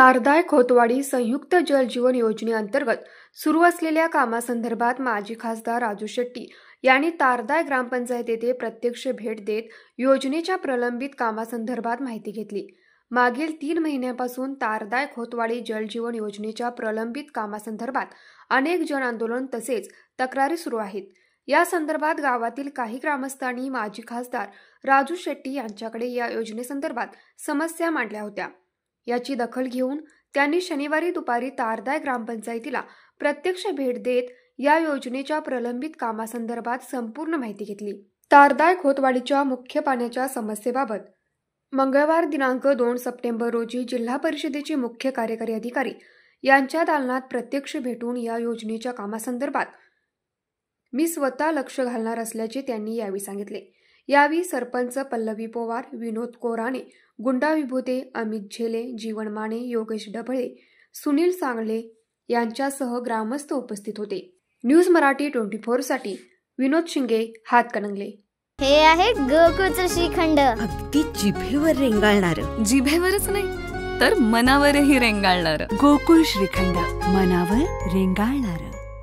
तारदाय खोतवाडी संयुक्त जल जीवन योजनेअंतर्गत सुरू असलेल्या कामासंदर्भात माजी खासदार राजू शेट्टी यांनी तारदाय ग्रामपंचायत येथे प्रत्यक्ष भेट देत योजनेच्या प्रलंबित कामासंदर्भात माहिती घेतली। मागील 3 महिन्यांपासून तारदाय खोतवाडी जल जीवन योजनेच्या प्रलंबित कामासंदर्भात अनेक जन आंदोलन तसेच तक्रारी सुरू आहेत। या संदर्भात गावातील काही ग्रामस्थांनी माजी खासदार राजू शेट्टी यांच्याकडे या योजनेसंदर्भात समस्या मांडल्या होत्या। याची दखल घेऊन त्यांनी शनिवारी दुपारी तारदाय ग्रामपंचायतीला प्रत्यक्ष भेट देत या योजनेच्या प्रलंबित कामासंदर्भात संपूर्ण माहिती घेतली। तारदाय खोतवाडीच्या मुख्य पाण्याच्या समस्येबाबत मंगळवार दिनांक 2 सप्टेंबर रोजी जिल्हा परिषदेचे मुख्य कार्यकारी अधिकारी यांच्या दालनात प्रत्यक्ष भेटून या योजनेच्या कामासंदर्भात मी स्वतः लक्ष घालणार असल्याचे त्यांनी यावेळी सांगितले। यावेळी सरपंच पल्लवी पवार, विनोद कोराणे, गुंडा विभूते, अमित झेले, जीवन माने, योगेश डबळे, सुनील सांगले यांच्यासह ग्रामस्थ उपस्थित होते। न्यूज मराठी 24 साठी विनोद शिंगे, हातकणंगले। हे आहे गोकुळचं श्रीखंड, अगदी जिभेवर रेंगाळणार। जिभेवरच नाही तर मनावरही रेंगाळणार। गोकुळ श्रीखंड, मनावर रेंगाळणार।